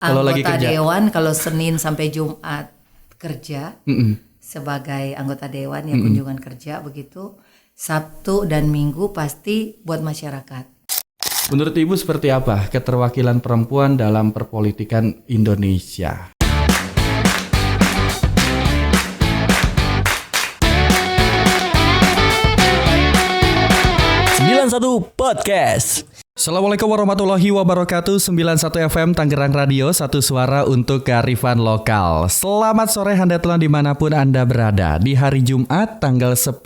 Kalau lagi Anggota kerja. dewan kalau Senin sampai Jumat kerja sebagai anggota dewan ya kunjungan kerja begitu. Sabtu dan Minggu pasti buat masyarakat. Menurut Ibu seperti apa keterwakilan perempuan dalam perpolitikan Indonesia? Satu Podcast. Assalamualaikum warahmatullahi wabarakatuh. 91 FM Tangerang Radio, satu suara untuk kearifan lokal. Selamat sore handailuan dimanapun Anda berada. Di hari Jumat tanggal 10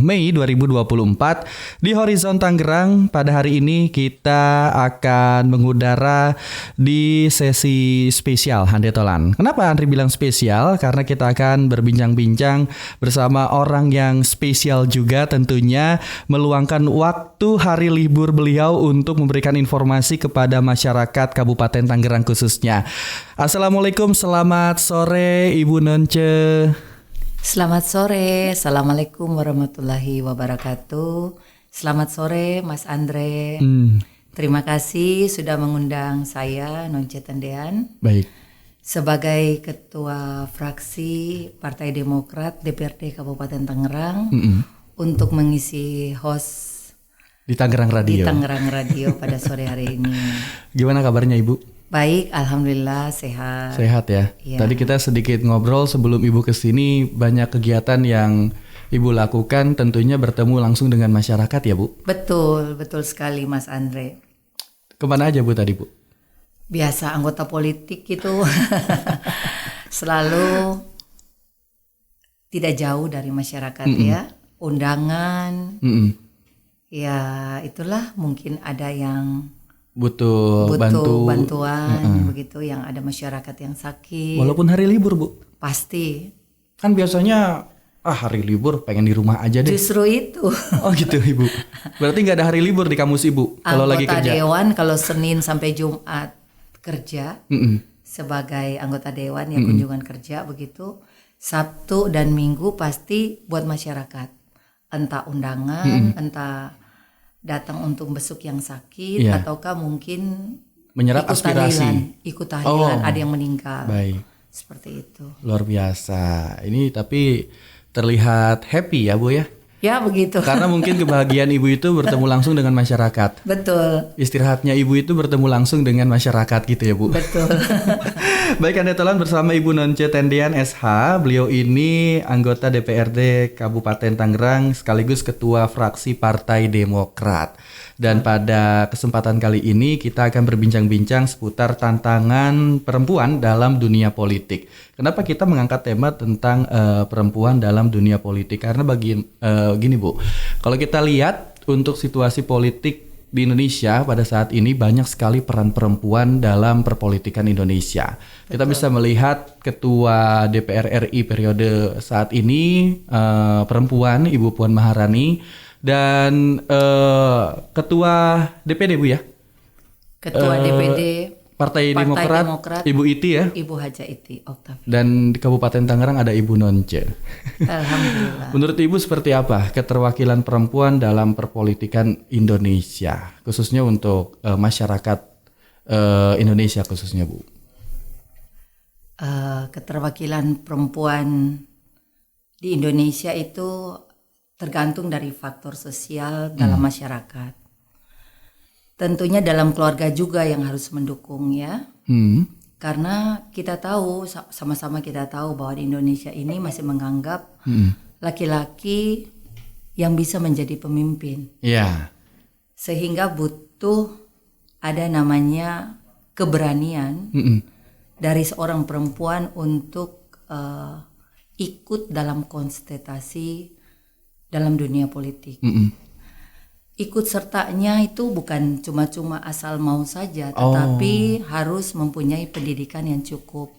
Mei 2024 di Horizon Tangerang, pada hari ini kita akan mengudara di sesi spesial handailuan. Kenapa Andri bilang spesial? Karena kita akan berbincang-bincang bersama orang yang spesial juga, tentunya meluangkan waktu hari libur beliau untuk memberikan informasi kepada masyarakat Kabupaten Tangerang khususnya. Assalamualaikum, selamat sore Ibu Nonce. Selamat sore, Assalamualaikum warahmatullahi wabarakatuh. Selamat sore Mas Andre. Terima kasih sudah mengundang saya Nonce Tendean. Baik. Sebagai Ketua Fraksi Partai Demokrat DPRD Kabupaten Tangerang untuk mengisi host Di Tangerang Radio. di Tangerang Radio pada sore hari ini. Gimana kabarnya Ibu? Baik, alhamdulillah sehat. Sehat ya? Iya. Tadi kita sedikit ngobrol sebelum Ibu kesini, banyak kegiatan yang Ibu lakukan, tentunya bertemu langsung dengan masyarakat ya Bu? Betul sekali Mas Andre. Kemana aja Bu tadi Bu? Biasa anggota politik itu selalu tidak jauh dari masyarakat ya. Undangan, ya itulah mungkin ada yang Butuh bantuan begitu, yang ada masyarakat yang sakit. Walaupun hari libur Bu? Pasti. Kan biasanya hari libur pengen di rumah aja deh. Justru itu. Oh gitu Ibu. Berarti nggak ada hari libur di kampus Ibu kalau lagi Anggota kerja? dewan kalau Senin sampai Jumat kerja sebagai anggota dewan ya kunjungan kerja begitu. Sabtu dan Minggu pasti buat masyarakat. Entah undangan, entah datang untuk besuk yang sakit, Iya. ataukah mungkin Menyerap aspirasi. ikut tahlilan, Oh. ada yang meninggal. Baik. Seperti itu. Luar biasa. Ini tapi terlihat happy ya Bu ya? Ya begitu. Karena mungkin kebahagiaan Ibu itu bertemu langsung dengan masyarakat. Betul. Istirahatnya Ibu itu bertemu langsung dengan masyarakat gitu ya Bu. Betul. Baik, Anda telah bersama Ibu Nonce Tendean SH. Beliau ini anggota DPRD Kabupaten Tangerang sekaligus Ketua Fraksi Partai Demokrat. Dan pada kesempatan kali ini kita akan berbincang-bincang seputar tantangan perempuan dalam dunia politik. Kenapa kita mengangkat tema tentang perempuan dalam dunia politik? Karena gini Bu, kalau kita lihat untuk situasi politik di Indonesia pada saat ini banyak sekali peran perempuan dalam perpolitikan Indonesia. Kita bisa melihat Ketua DPR RI periode saat ini perempuan Ibu Puan Maharani, dan Ketua DPD Bu ya? Ketua DPD Partai Demokrat, Ibu Iti ya? Ibu Haja Iti Oktavia. Dan di Kabupaten Tangerang ada Ibu Nonce. Alhamdulillah. Menurut Ibu seperti apa keterwakilan perempuan dalam perpolitikan Indonesia, khususnya untuk masyarakat Indonesia khususnya Bu? Keterwakilan perempuan di Indonesia itu tergantung dari faktor sosial dalam masyarakat. Tentunya dalam keluarga juga yang harus mendukung ya. Karena kita tahu, sama-sama kita tahu bahwa di Indonesia ini masih menganggap laki-laki yang bisa menjadi pemimpin. Iya. Sehingga butuh ada namanya keberanian dari seorang perempuan untuk ikut dalam kontestasi dalam dunia politik. Ikut sertanya itu bukan cuma-cuma asal mau saja, tetapi harus mempunyai pendidikan yang cukup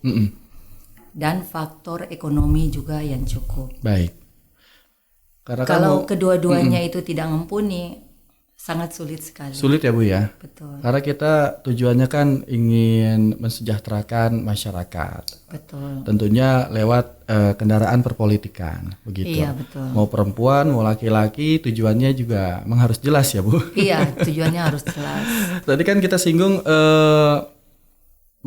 dan faktor ekonomi juga yang cukup. Baik. Karena Kalau kedua-duanya itu tidak mumpuni, sangat sulit sekali. Sulit ya Bu ya? Betul. Karena kita tujuannya kan ingin mensejahterakan masyarakat. Betul. Tentunya lewat kendaraan perpolitikan, begitu. Iya, betul. Mau perempuan, mau laki-laki, tujuannya juga memang harus jelas ya Bu. Iya, tujuannya harus jelas. Tadi kan kita singgung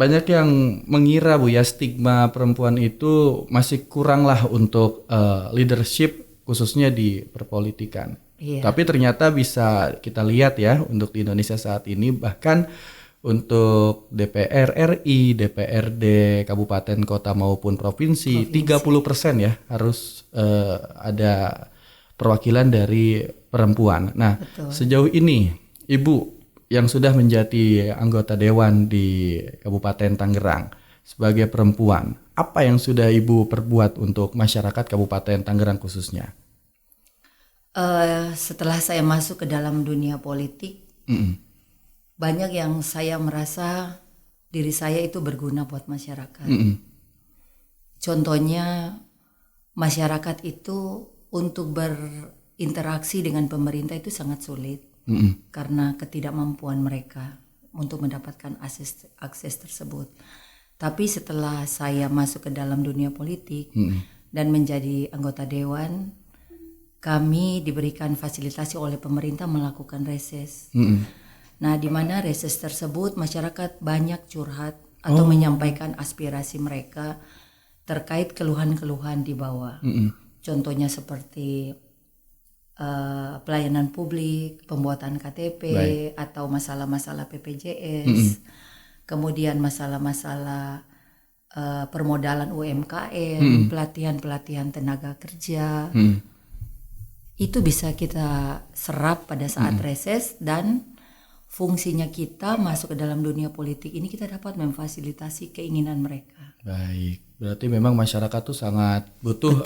banyak yang mengira Bu ya, stigma perempuan itu masih kurang lah untuk leadership khususnya di perpolitikan. Iya. Tapi ternyata bisa kita lihat ya untuk di Indonesia saat ini, bahkan untuk DPR RI, DPRD kabupaten, kota maupun provinsi. 30% ya harus ada perwakilan dari perempuan. Nah, Betul. sejauh ini Ibu yang sudah menjadi anggota dewan di Kabupaten Tangerang sebagai perempuan, apa yang sudah Ibu perbuat untuk masyarakat Kabupaten Tangerang khususnya? Setelah saya masuk ke dalam dunia politik, Mm-mm. banyak yang saya merasa diri saya itu berguna buat masyarakat. Mm-mm. Contohnya, masyarakat itu untuk berinteraksi dengan pemerintah itu sangat sulit. Mm-mm. Karena ketidakmampuan mereka untuk mendapatkan akses tersebut. Tapi setelah saya masuk ke dalam dunia politik dan menjadi anggota dewan, kami diberikan fasilitasi oleh pemerintah melakukan reses. Nah, di mana reses tersebut masyarakat banyak curhat atau menyampaikan aspirasi mereka terkait keluhan-keluhan di bawah. Contohnya seperti pelayanan publik, pembuatan KTP, atau masalah-masalah PPJS, kemudian masalah-masalah permodalan UMKM, pelatihan-pelatihan tenaga kerja. Itu bisa kita serap pada saat reses, dan fungsinya kita masuk ke dalam dunia politik ini kita dapat memfasilitasi keinginan mereka. Baik, berarti memang masyarakat tuh sangat butuh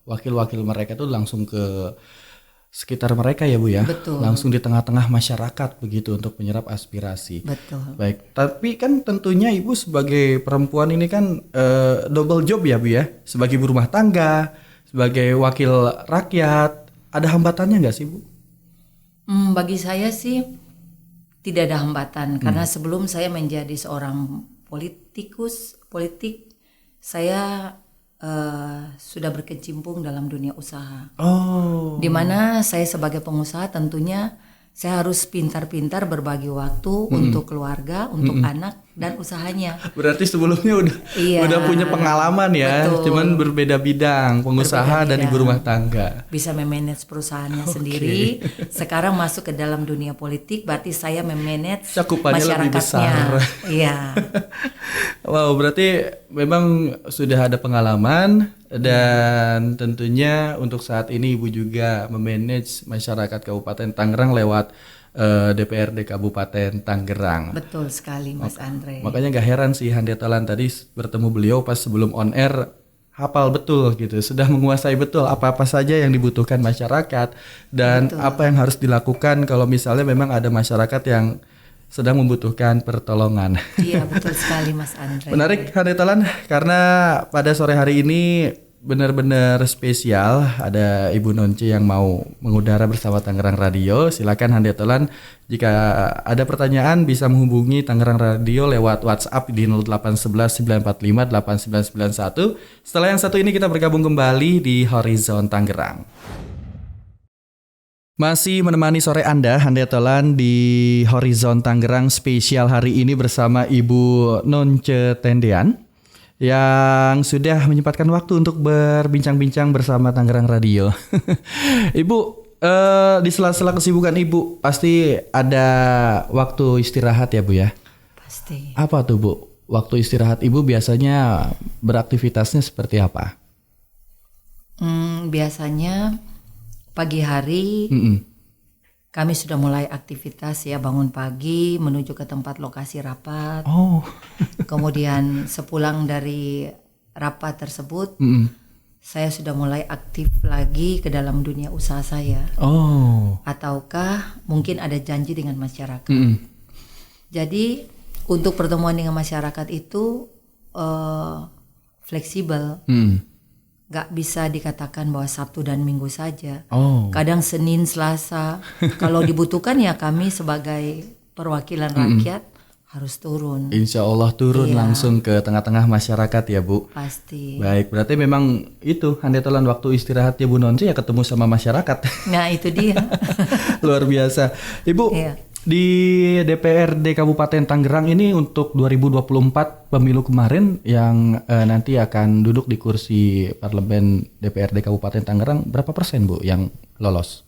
wakil-wakil mereka tuh langsung ke sekitar mereka ya Bu ya. Betul. Langsung di tengah-tengah masyarakat begitu untuk menyerap aspirasi. Betul. Baik, tapi kan tentunya Ibu sebagai perempuan ini kan double job ya Bu ya, sebagai ibu rumah tangga, sebagai wakil rakyat, ada hambatannya nggak sih Bu? Bagi saya sih tidak ada hambatan, karena sebelum saya menjadi seorang politik, saya sudah berkecimpung dalam dunia usaha. Oh. Di mana saya sebagai pengusaha tentunya saya harus pintar-pintar berbagi waktu untuk keluarga, untuk anak dan usahanya. Berarti sebelumnya udah punya pengalaman ya, betul. cuman berbeda bidang, pengusaha dan ibu rumah tangga. Bisa memanage perusahaannya sendiri. Sekarang masuk ke dalam dunia politik, berarti saya memanage Cakupannya lebih masyarakatnya. besar. Iya. Wow, berarti memang sudah ada pengalaman, dan tentunya untuk saat ini Ibu juga memanage masyarakat Kabupaten Tangerang lewat DPRD Kabupaten Tangerang. Betul sekali Mas Andre. Makanya gak heran sih Hande Tolan tadi bertemu beliau pas sebelum on air, hafal betul gitu, sudah menguasai betul apa-apa saja yang dibutuhkan masyarakat dan apa yang harus dilakukan kalau misalnya memang ada masyarakat yang sedang membutuhkan pertolongan. Iya, betul sekali Mas Andre. Menarik Hande Tolan, karena pada sore hari ini benar-benar spesial, ada Ibu Nonce yang mau mengudara bersama Tangerang Radio. Silakan Hande Tolan, jika ada pertanyaan bisa menghubungi Tangerang Radio lewat WhatsApp di 0811 945 8991. Setelah yang satu ini kita bergabung kembali di Horizon Tangerang. Masih menemani sore Anda, Hande Tolan di Horizon Tangerang spesial hari ini bersama Ibu Nonce Tendean yang sudah menyempatkan waktu untuk berbincang-bincang bersama Tangerang Radio. Ibu, di sela-sela kesibukan Ibu pasti ada waktu istirahat ya Bu ya? Pasti. Apa tuh Bu? Waktu istirahat Ibu biasanya beraktivitasnya seperti apa? Biasanya pagi hari kami sudah mulai aktivitas ya, bangun pagi menuju ke tempat lokasi rapat. Oh. Kemudian sepulang dari rapat tersebut, saya sudah mulai aktif lagi ke dalam dunia usaha saya. Oh. Ataukah mungkin ada janji dengan masyarakat. Jadi untuk pertemuan dengan masyarakat itu fleksibel. Gak bisa dikatakan bahwa Sabtu dan Minggu saja. Kadang Senin, Selasa. Kalau dibutuhkan ya kami sebagai perwakilan rakyat harus turun. Insya Allah turun langsung ke tengah-tengah masyarakat ya Bu. Pasti. Baik, berarti memang itu Hande Tolan waktu istirahat ya Bu Nonce ya ketemu sama masyarakat. Nah itu dia. Luar biasa. Ibu, Di DPRD Kabupaten Tangerang ini untuk 2024 pemilu kemarin yang nanti akan duduk di kursi parlemen DPRD Kabupaten Tangerang, berapa persen Bu yang lolos?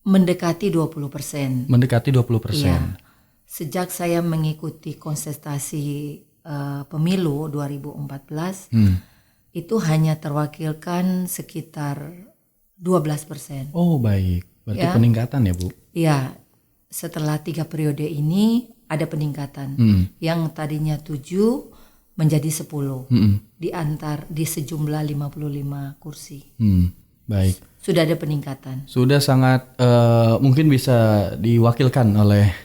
Mendekati 20%. Mendekati 20%. Iya. Sejak saya mengikuti kontestasi pemilu 2014, itu hanya terwakilkan sekitar 12%. Oh baik, berarti Ya. peningkatan ya Bu? Iya, setelah 3 periode ini ada peningkatan. Yang tadinya 7 menjadi 10 di sejumlah 55 kursi. Baik. Sudah ada peningkatan. Sudah sangat mungkin bisa diwakilkan oleh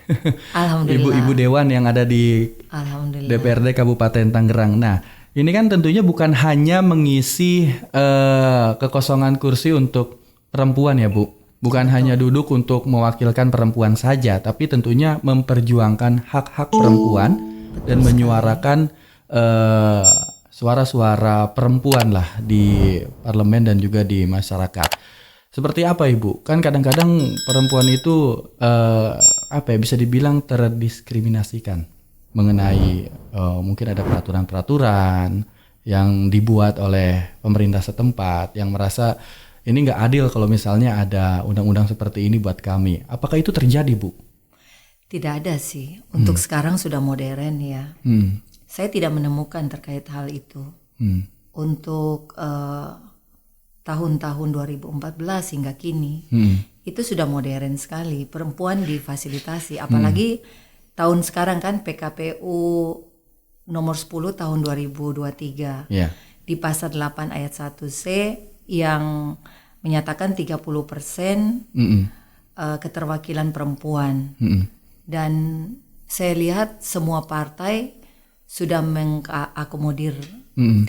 Alhamdulillah. ibu-ibu dewan yang ada di Alhamdulillah. DPRD Kabupaten Tangerang. Nah, ini kan tentunya bukan hanya mengisi kekosongan kursi untuk perempuan ya Bu. Bukan hanya duduk untuk mewakilkan perempuan saja, tapi tentunya memperjuangkan hak-hak perempuan dan menyuarakan suara-suara perempuan lah di parlemen dan juga di masyarakat. Seperti apa Ibu? Kan kadang-kadang perempuan itu bisa dibilang terdiskriminasikan mengenai mungkin ada peraturan-peraturan yang dibuat oleh pemerintah setempat yang merasa ini nggak adil kalau misalnya ada undang-undang seperti ini buat kami. Apakah itu terjadi Bu? Tidak ada sih. Untuk sekarang sudah modern ya. Saya tidak menemukan terkait hal itu. Untuk tahun-tahun 2014 hingga kini, itu sudah modern sekali. Perempuan difasilitasi. Apalagi tahun sekarang kan PKPU nomor 10 tahun 2023. Yeah. Di pasal 8 ayat 1C yang menyatakan 30% keterwakilan perempuan. Dan saya lihat semua partai sudah mengakomodir 30%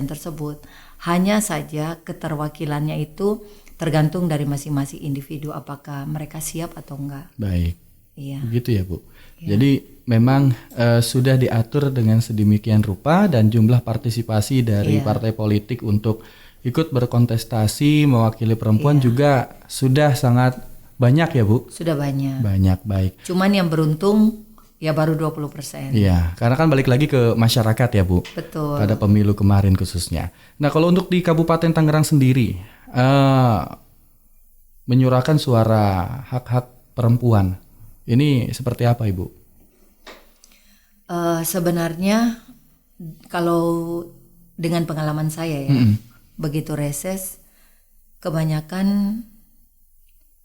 tersebut. Hanya saja keterwakilannya itu tergantung dari masing-masing individu apakah mereka siap atau enggak. Baik. Iya. Begitu ya Bu. Jadi memang sudah diatur dengan sedemikian rupa dan jumlah partisipasi dari partai politik untuk ikut berkontestasi mewakili perempuan juga sudah sangat banyak ya Bu? Sudah banyak. Banyak, baik. Cuman yang beruntung ya baru 20%. Iya, karena kan balik lagi ke masyarakat ya Bu? Betul. Pada pemilu kemarin khususnya. Nah kalau untuk di Kabupaten Tangerang sendiri, menyuarakan suara hak-hak perempuan, ini seperti apa Ibu? Sebenarnya kalau dengan pengalaman saya ya, begitu reses, kebanyakan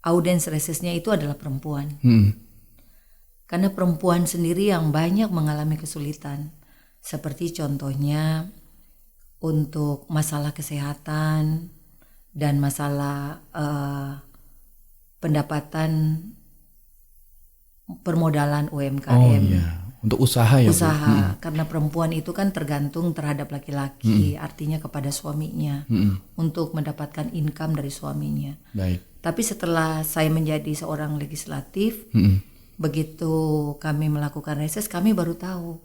audiens resesnya itu adalah perempuan. Karena perempuan sendiri yang banyak mengalami kesulitan. Seperti contohnya untuk masalah kesehatan dan masalah pendapatan permodalan UMKM. Oh iya, untuk usaha ya Bu? Usaha, karena perempuan itu kan tergantung terhadap laki-laki, artinya kepada suaminya untuk mendapatkan income dari suaminya. Baik. Tapi setelah saya menjadi seorang legislatif, begitu kami melakukan reses, kami baru tahu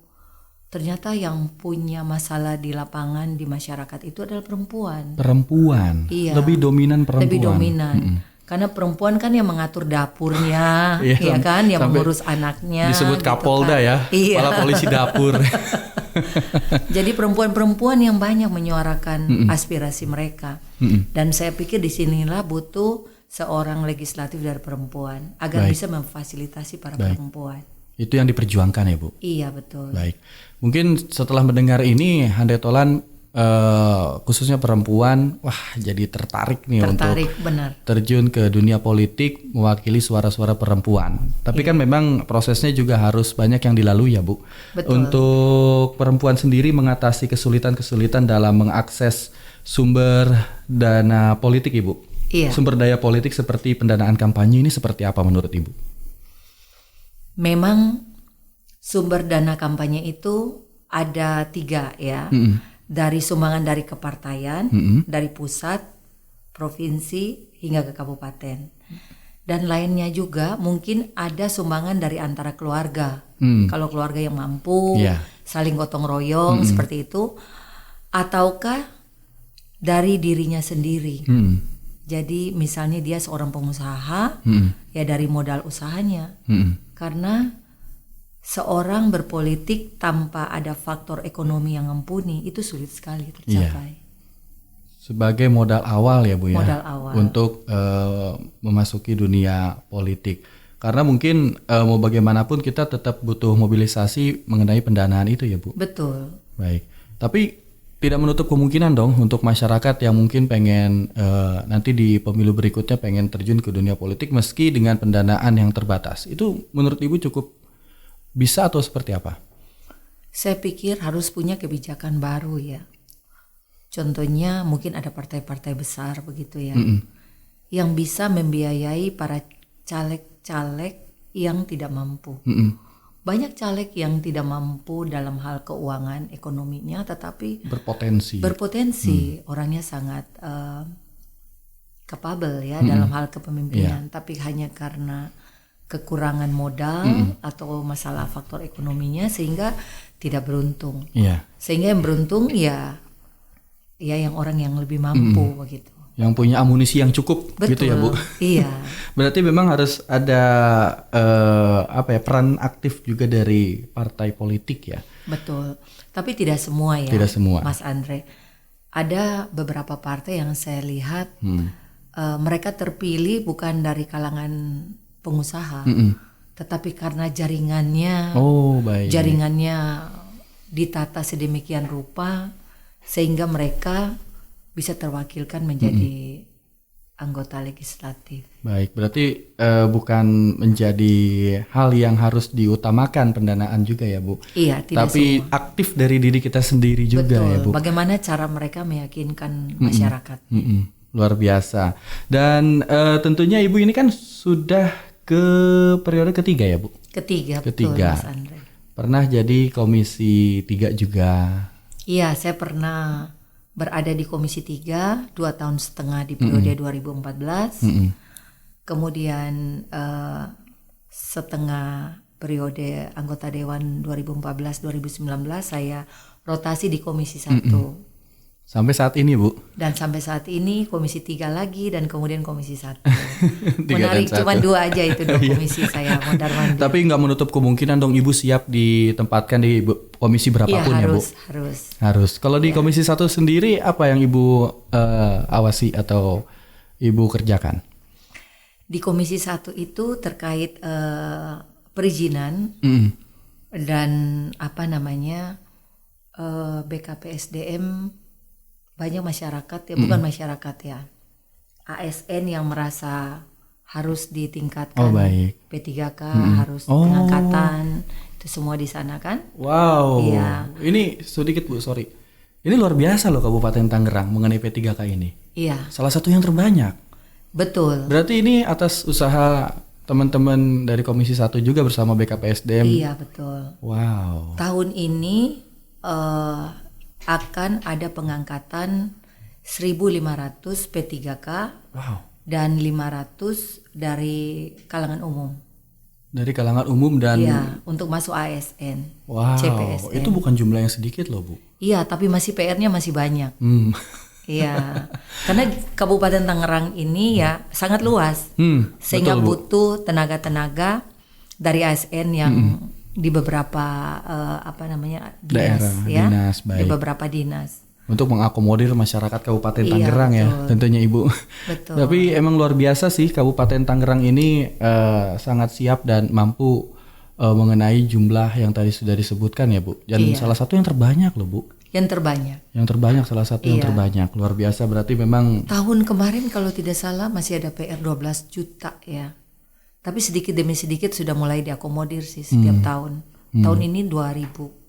ternyata yang punya masalah di lapangan di masyarakat itu adalah perempuan. Perempuan? Iya. Lebih dominan perempuan? Lebih dominan. Karena perempuan kan yang mengatur dapurnya, ya kan, yang mengurus anaknya. Disebut gitu Kapolda kan. ya, Iya. kepala polisi dapur. Jadi perempuan-perempuan yang banyak menyuarakan aspirasi mereka. Dan saya pikir disinilah butuh seorang legislatif dari perempuan agar bisa memfasilitasi para perempuan. Itu yang diperjuangkan ya Bu? Iya betul. Baik. Mungkin setelah mendengar ini Hande Tolan khususnya perempuan, wah jadi tertarik nih untuk benar. terjun ke dunia politik mewakili suara-suara perempuan. Tapi kan memang prosesnya juga harus banyak yang dilalui ya Bu. Betul. Untuk perempuan sendiri mengatasi kesulitan-kesulitan dalam mengakses sumber dana politik Ibu. Iya. Sumber daya politik seperti pendanaan kampanye ini seperti apa menurut Ibu? Memang sumber dana kampanye itu ada 3 ya. Dari sumbangan dari kepartaian, dari pusat, provinsi, hingga ke kabupaten. Dan lainnya juga mungkin ada sumbangan dari antara keluarga. Kalau keluarga yang mampu, saling gotong royong seperti itu. Ataukah dari dirinya sendiri. Jadi misalnya dia seorang pengusaha, ya dari modal usahanya. Karena seorang berpolitik tanpa ada faktor ekonomi yang mumpuni itu sulit sekali tercapai. Sebagai modal awal ya Bu ya. Modal awal. Untuk memasuki dunia politik. Karena mungkin mau bagaimanapun kita tetap butuh mobilisasi mengenai pendanaan itu ya Bu. Betul. Baik. Tapi tidak menutup kemungkinan dong untuk masyarakat yang mungkin pengen nanti di pemilu berikutnya pengen terjun ke dunia politik meski dengan pendanaan yang terbatas. Itu menurut Ibu cukup bisa atau seperti apa? Saya pikir harus punya kebijakan baru ya. Contohnya mungkin ada partai-partai besar begitu ya. Yang bisa membiayai para caleg-caleg yang tidak mampu. Banyak caleg yang tidak mampu dalam hal keuangan ekonominya, tetapi berpotensi. Orangnya sangat capable ya dalam hal kepemimpinan, tapi hanya karena kekurangan modal atau masalah faktor ekonominya sehingga tidak beruntung. Sehingga yang beruntung ya yang orang yang lebih mampu begitu. Yang punya amunisi yang cukup. Betul, gitu ya Bu. Iya. Berarti memang harus ada peran aktif juga dari partai politik ya. Betul. Tapi tidak semua ya. Tidak semua. Mas Andre. Ada beberapa partai yang saya lihat mereka terpilih bukan dari kalangan pengusaha, tetapi karena jaringannya. Jaringannya ditata sedemikian rupa sehingga mereka bisa terwakilkan menjadi anggota legislatif. Baik, berarti bukan menjadi hal yang harus diutamakan pendanaan juga ya Bu. Iya, tidak tapi semua. Aktif dari diri kita sendiri juga. Betul. Ya Bu. Bagaimana cara mereka meyakinkan masyarakat? Luar biasa. Dan tentunya Ibu ini kan sudah ke periode ketiga ya Bu? Ketiga. Betul, Mas Andre. Pernah jadi Komisi 3 juga. Iya, saya pernah berada di Komisi 3 2,5 tahun di periode 2014. Kemudian setengah periode anggota Dewan 2014-2019 saya rotasi di Komisi 1. Sampai saat ini Bu? Dan sampai saat ini Komisi 3 lagi dan kemudian Komisi 1. 3 Menarik, dan 1. cuma 2 aja itu dong komisi saya mondar-mandir. Tapi nggak menutup kemungkinan dong Ibu siap ditempatkan di komisi berapapun ya Bu? Harus. Kalau di Komisi 1 sendiri apa yang Ibu awasi atau Ibu kerjakan? Di Komisi 1 itu terkait perizinan dan BKPSDM. Banyak masyarakat ya, bukan masyarakat ya, ASN yang merasa harus ditingkatkan. P3K harus pengangkatan, itu semua di sana kan. Wow. Iya. Ini sedikit Bu, sorry. Ini luar biasa loh Kabupaten Tangerang mengenai P3K ini. Iya. Salah satu yang terbanyak. Betul. Berarti ini atas usaha teman-teman dari Komisi 1 juga bersama BKPSDM. Iya, betul. Wow. Tahun ini akan ada pengangkatan 1.500 P3K. Wow. Dan 500 dari kalangan umum. Dari kalangan umum dan untuk masuk ASN. Wow. CPSN. Itu bukan jumlah yang sedikit loh Bu. Iya, tapi masih PR-nya masih banyak. Iya. Karena Kabupaten Tangerang ini ya sangat luas. Sehingga betul, butuh tenaga-tenaga dari ASN yang di beberapa dinas ya. Dinas, baik. Di beberapa dinas. Untuk mengakomodir masyarakat Kabupaten Tangerang ya, tentunya Ibu. Betul. Tapi emang luar biasa sih Kabupaten Tangerang ini sangat siap dan mampu mengenai jumlah yang tadi sudah disebutkan ya Bu. Dan salah satu yang terbanyak loh Bu. Yang terbanyak. Yang terbanyak, salah satu yang terbanyak. Luar biasa, berarti memang. Tahun kemarin kalau tidak salah masih ada PR 12 juta ya. Tapi sedikit demi sedikit sudah mulai diakomodir sih setiap tahun. Tahun ini 2.000.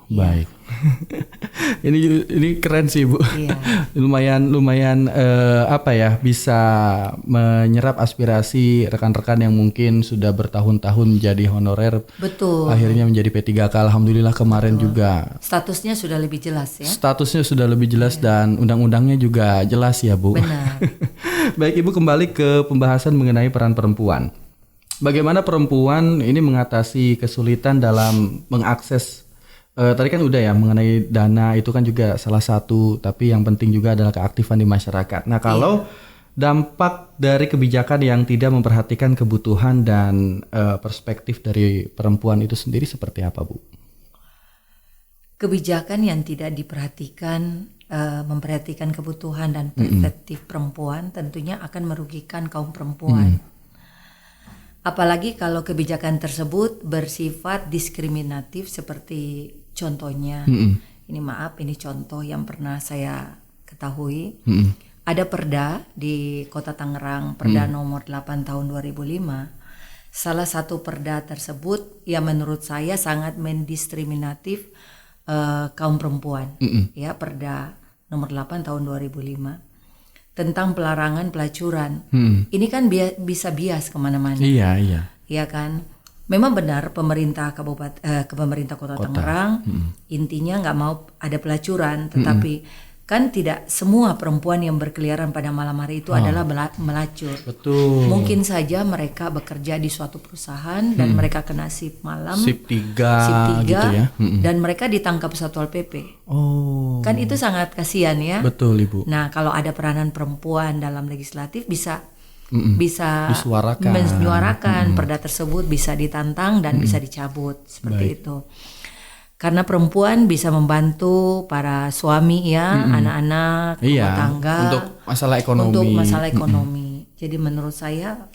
Baik. ini keren sih Bu. lumayan bisa menyerap aspirasi rekan-rekan yang mungkin sudah bertahun-tahun menjadi honorer. Betul. Akhirnya menjadi P3K. Alhamdulillah kemarin juga. Statusnya sudah lebih jelas ya. Statusnya sudah lebih jelas dan undang-undangnya juga jelas ya Bu. Benar. Baik Ibu, kembali ke pembahasan mengenai peran perempuan. Bagaimana perempuan ini mengatasi kesulitan dalam mengakses tadi kan udah ya mengenai dana itu kan juga salah satu, tapi yang penting juga adalah keaktifan di masyarakat. Nah kalau dampak dari kebijakan yang tidak memperhatikan kebutuhan dan perspektif dari perempuan itu sendiri seperti apa, Bu? Kebijakan yang tidak diperhatikan, memperhatikan kebutuhan dan perspektif perempuan tentunya akan merugikan kaum perempuan. Apalagi kalau kebijakan tersebut bersifat diskriminatif seperti contohnya, ini contoh yang pernah saya ketahui. Ada perda di Kota Tangerang, Perda nomor 8 tahun 2005. Salah satu perda tersebut yang menurut saya sangat mendiskriminatif kaum perempuan, ya, Perda nomor 8 tahun 2005 tentang pelarangan pelacuran. Ini kan bisa bias kemana-mana. Iya. Ya kan, memang benar pemerintah pemerintah Kota Tangerang intinya nggak mau ada pelacuran, tetapi kan tidak semua perempuan yang berkeliaran pada malam hari itu adalah melacur. Betul. Mungkin saja mereka bekerja di suatu perusahaan dan mereka kena shift malam, Shift 3 gitu ya. dan mereka ditangkap Satpol PP. Oh. Kan itu sangat kasihan ya. Betul, Ibu. Nah, kalau ada peranan perempuan dalam legislatif bisa menyuarakan perda tersebut, bisa ditantang dan bisa dicabut seperti itu. Karena perempuan bisa membantu para suami ya, anak-anak, rumah tangga untuk masalah ekonomi. Jadi menurut saya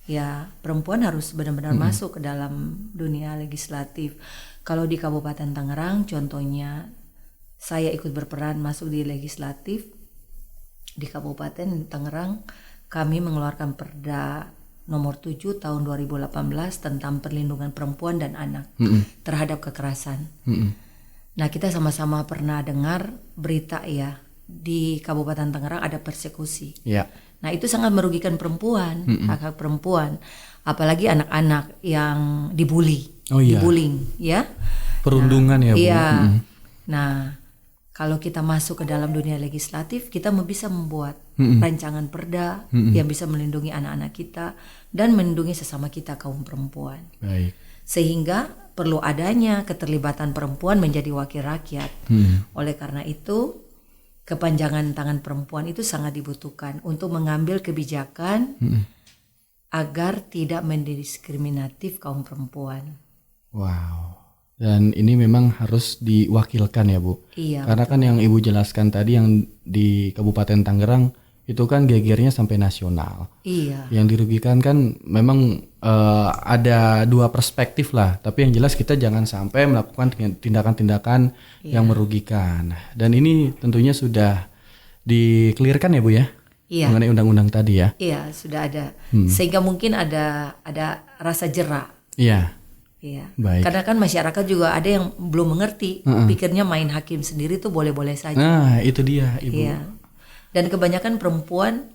ya perempuan harus benar-benar masuk ke dalam dunia legislatif. Kalau di Kabupaten Tangerang contohnya, saya ikut berperan masuk di legislatif di Kabupaten Tangerang. Kami mengeluarkan Perda nomor 7 tahun 2018 tentang perlindungan perempuan dan anak terhadap kekerasan. Nah, kita sama-sama pernah dengar berita ya, di Kabupaten Tangerang ada persekusi. Ya. Nah, itu sangat merugikan perempuan, hak-hak perempuan, apalagi anak-anak yang dibully, dibullying ya. Perundungan ya, Bu. Iya. Nah, kalau kita masuk ke dalam dunia legislatif, kita bisa membuat rancangan perda yang bisa melindungi anak-anak kita dan melindungi sesama kita kaum perempuan. Baik. Sehingga perlu adanya keterlibatan perempuan menjadi wakil rakyat. Oleh karena itu, kepanjangan tangan perempuan itu sangat dibutuhkan untuk mengambil kebijakan agar tidak mendiskriminatif kaum perempuan. Wow. Dan ini memang harus diwakilkan ya, Bu. Iya. Karena kan yang Ibu jelaskan tadi yang di Kabupaten Tangerang itu kan gegernya sampai nasional. Iya. Yang dirugikan kan memang ada dua perspektif lah. Tapi yang jelas kita jangan sampai melakukan tindakan-tindakan yang merugikan. Dan ini tentunya sudah dikelirkan ya, Bu ya? Iya. Mengenai undang-undang tadi ya? Iya, sudah ada. Sehingga mungkin ada rasa jera. Iya. Iya. Baik. Karena kan masyarakat juga ada yang belum mengerti, pikirnya main hakim sendiri tuh boleh-boleh saja. Nah, itu dia, Ibu. Iya. Dan kebanyakan perempuan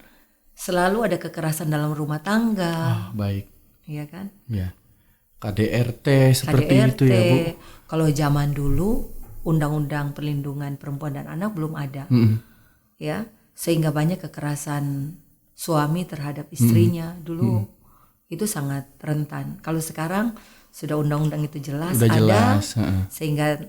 selalu ada kekerasan dalam rumah tangga. Baik. Iya kan? Ya. KDRT seperti itu ya, Bu. Kalau zaman dulu Undang-Undang Perlindungan Perempuan dan Anak belum ada. Ya, sehingga banyak kekerasan suami terhadap istrinya dulu itu sangat rentan. Kalau sekarang sudah undang-undang itu jelas, sehingga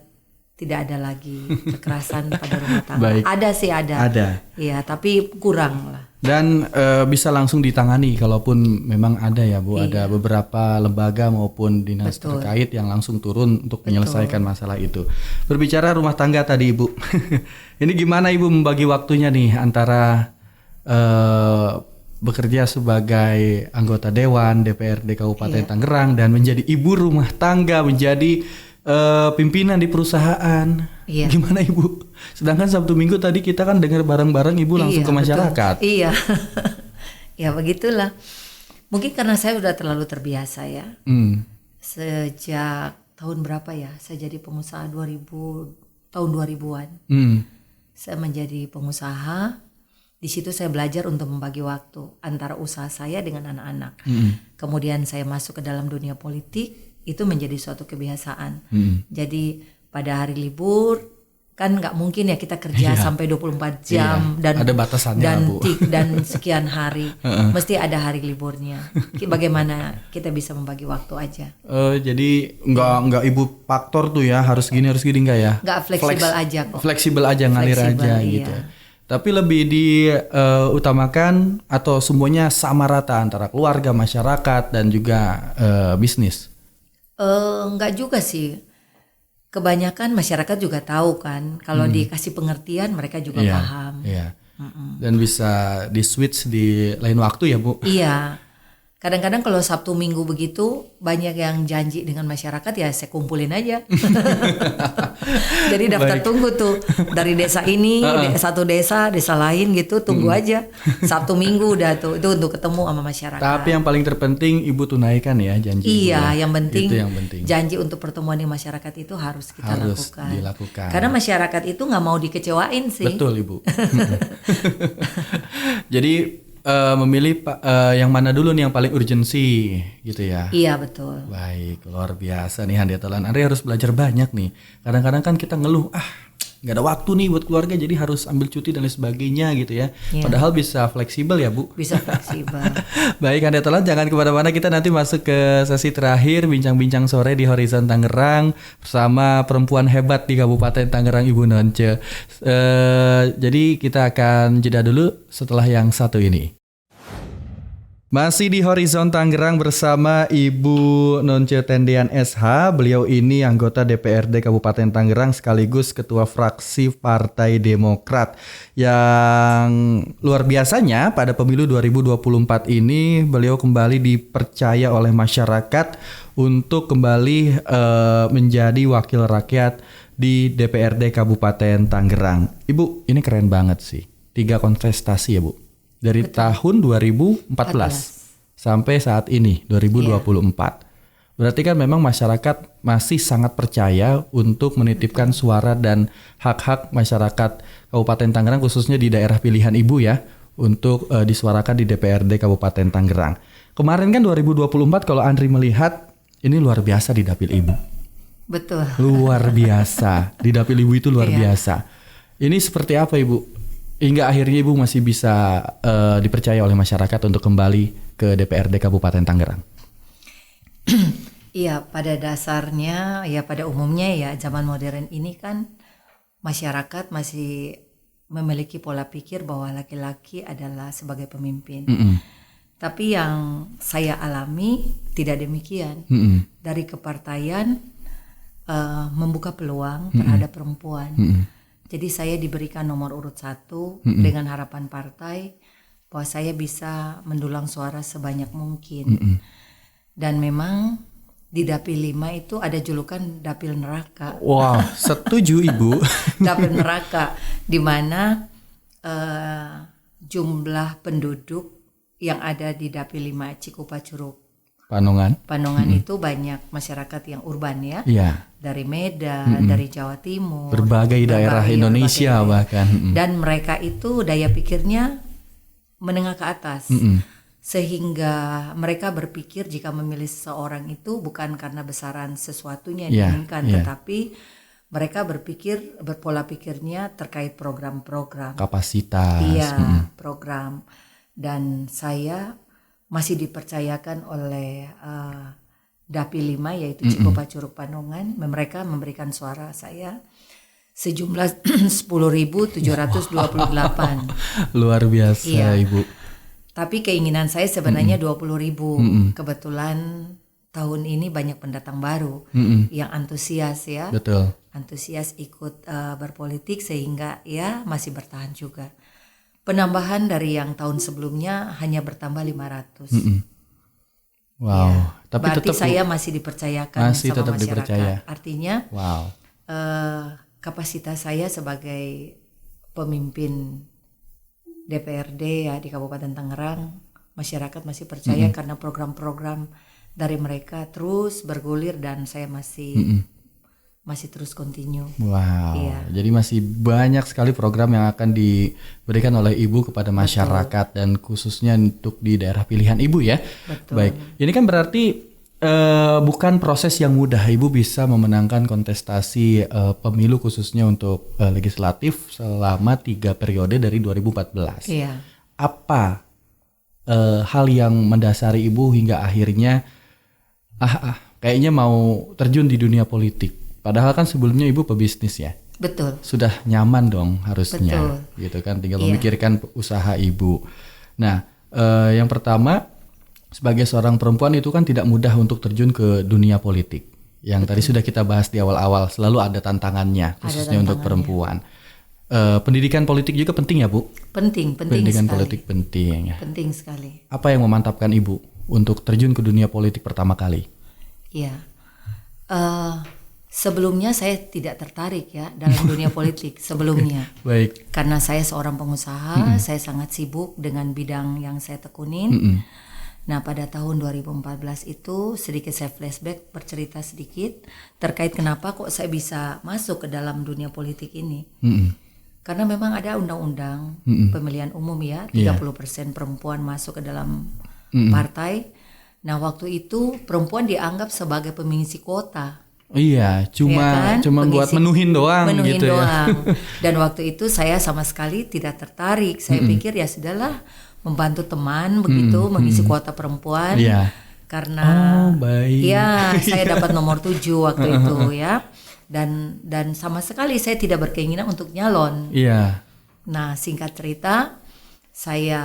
tidak ada lagi kekerasan pada rumah tangga. Baik. Ada sih ada. Iya, tapi kurang lah. Dan bisa langsung ditangani kalaupun memang ada ya, Bu. Ada beberapa lembaga maupun dinas terkait yang langsung turun untuk menyelesaikan masalah itu. Berbicara rumah tangga tadi, Ibu. Ini gimana Ibu membagi waktunya nih antara bekerja sebagai anggota Dewan DPRD Kabupaten Tangerang dan menjadi ibu rumah tangga, menjadi pimpinan di perusahaan. Iya. Gimana Ibu? Sedangkan Sabtu Minggu tadi kita kan dengar bareng-bareng Ibu langsung ke masyarakat. Betul. Iya. Ya begitulah. Mungkin karena saya sudah terlalu terbiasa ya. Sejak tahun berapa ya? Saya jadi pengusaha tahun 2000-an. Saya menjadi pengusaha. Di situ saya belajar untuk membagi waktu antara usaha saya dengan anak-anak. Kemudian saya masuk ke dalam dunia politik, itu menjadi suatu kebiasaan. Jadi pada hari libur kan nggak mungkin ya kita kerja sampai 24 jam dan ada batasannya, Bu. dan sekian hari. Mesti ada hari liburnya. Bagaimana kita bisa membagi waktu aja? Jadi nggak Ibu faktor tuh ya harus gini nggak ya? Nggak fleksibel aja kok. Fleksibel aja, ngalir aja iya. gitu. Tapi lebih diutamakan atau semuanya sama rata antara keluarga, masyarakat dan juga bisnis? Enggak juga sih. Kebanyakan masyarakat juga tahu kan. Kalau dikasih pengertian mereka juga Iya, paham. iya. Dan bisa di switch di lain waktu ya Bu? Iya. Kadang-kadang kalau Sabtu Minggu begitu banyak yang janji dengan masyarakat ya saya kumpulin aja. Jadi daftar tunggu tuh dari desa ini, satu desa lain gitu tunggu aja. Sabtu Minggu udah tuh itu untuk ketemu sama masyarakat. Tapi yang paling terpenting Ibu tunaikan ya janji Ibu Iya, ya. yang penting, Itu yang penting. janji untuk pertemuan di masyarakat itu harus kita Harus lakukan. dilakukan. Karena masyarakat itu nggak mau dikecewain sih. Betul Ibu. Jadi memilih yang mana dulu nih yang paling urgensi gitu ya. Iya betul. Baik, luar biasa nih Handetolan. Andre harus belajar banyak nih. Kadang-kadang kan kita ngeluh, nggak ada waktu nih buat keluarga jadi harus ambil cuti dan lain sebagainya gitu ya. Iya. Padahal bisa fleksibel ya Bu. Bisa fleksibel. Baik Handetolan, jangan kemana-mana, kita nanti masuk ke sesi terakhir bincang-bincang sore di Horizon Tangerang bersama perempuan hebat di Kabupaten Tangerang Ibu Nonce. Jadi kita akan jeda dulu setelah yang satu ini. Masih di Horizon Tangerang bersama Ibu Nonce Tendean SH. Beliau ini anggota DPRD Kabupaten Tangerang sekaligus ketua fraksi Partai Demokrat. Yang luar biasanya pada pemilu 2024 ini beliau kembali dipercaya oleh masyarakat untuk kembali menjadi wakil rakyat di DPRD Kabupaten Tangerang. Ibu, ini keren banget sih. 3 kontestasi ya Bu. Dari tahun 2014 sampai saat ini 2024. Berarti kan memang masyarakat masih sangat percaya untuk menitipkan suara dan hak-hak masyarakat Kabupaten Tangerang khususnya di daerah pilihan Ibu ya untuk disuarakan di DPRD Kabupaten Tangerang. Kemarin kan 2024 kalau Andri melihat ini luar biasa di dapil Ibu. Betul. Luar biasa. Di dapil Ibu itu luar Iya. biasa. Ini seperti apa Ibu? Hingga akhirnya Ibu masih bisa dipercaya oleh masyarakat untuk kembali ke DPRD Kabupaten Tangerang. Iya, pada dasarnya ya pada umumnya ya zaman modern ini kan masyarakat masih memiliki pola pikir bahwa laki-laki adalah sebagai pemimpin. Tapi yang saya alami tidak demikian. Dari kepartaian membuka peluang terhadap perempuan. Jadi saya diberikan nomor urut 1 dengan harapan partai bahwa saya bisa mendulang suara sebanyak mungkin. Dan memang di dapil 5 itu ada julukan dapil neraka. Wow, setuju Ibu. Dapil neraka di mana jumlah penduduk yang ada di dapil 5 Cikupa Curug Panongan itu banyak masyarakat yang urban ya. Iya. Dari Medan, dari Jawa Timur, Berbagai daerah Indonesia daerah. bahkan. Dan mereka itu daya pikirnya menengah ke atas. Sehingga mereka berpikir jika memilih seseorang itu bukan karena besaran sesuatunya yang diinginkan, tetapi mereka berpola pikirnya terkait program-program. Kapasitas. Iya, program. Dan saya masih dipercayakan oleh Dapil 5 yaitu Cikupa Curug Panongan. Mereka memberikan suara saya sejumlah 10.728. Luar biasa Iya. Ibu. Tapi keinginan saya sebenarnya 20.000. Kebetulan tahun ini banyak pendatang baru yang antusias ya. Betul. Antusias ikut berpolitik sehingga ya masih bertahan juga. Penambahan dari yang tahun sebelumnya hanya bertambah 500. Wow. Ya, Tapi berarti tetap saya masih dipercayakan masih sama tetap masyarakat. dipercaya. Artinya wow. Kapasitas saya sebagai pemimpin DPRD ya di Kabupaten Tangerang, masyarakat masih percaya karena program-program dari mereka terus bergulir dan saya masih terus continue. Wow. Iya. Jadi masih banyak sekali program yang akan diberikan oleh Ibu kepada masyarakat dan khususnya untuk di daerah pilihan Ibu ya. Betul. Baik. Ini kan berarti bukan proses yang mudah. Ibu bisa memenangkan kontestasi pemilu khususnya untuk legislatif selama 3 periode dari 2014. Iya. Apa hal yang mendasari Ibu hingga akhirnya kayaknya mau terjun di dunia politik? Padahal kan sebelumnya Ibu pebisnis ya. Betul. sudah nyaman dong harusnya, Betul. gitu kan, tinggal Iya. memikirkan usaha ibu. Nah, yang pertama, sebagai seorang perempuan itu kan tidak mudah untuk terjun ke dunia politik. Yang tadi sudah kita bahas di awal-awal, selalu ada tantangannya, khususnya untuk perempuan. Pendidikan politik juga penting ya, Bu? Penting Pendidikan sekali. politik penting ya. Penting sekali. Apa yang memantapkan Ibu untuk terjun ke dunia politik pertama kali? Iya. Sebelumnya saya tidak tertarik ya dalam dunia politik sebelumnya. Baik. Karena saya seorang pengusaha, saya sangat sibuk dengan bidang yang saya tekunin. Nah, pada tahun 2014 itu sedikit saya flashback, bercerita sedikit terkait kenapa kok saya bisa masuk ke dalam dunia politik ini. Karena memang ada undang-undang pemilihan umum ya, 30% perempuan masuk ke dalam partai. Nah, waktu itu perempuan dianggap sebagai pengisi kuota. Iya, cuma Ya kan? buat menuhin doang gitu ya. Dan waktu itu saya sama sekali tidak tertarik. Saya pikir ya sudahlah, membantu teman begitu mengisi kuota perempuan. Iya. Karena baik. ya saya dapat nomor 7 waktu itu ya. Dan sama sekali saya tidak berkeinginan untuk nyalon. Iya. Nah, singkat cerita, saya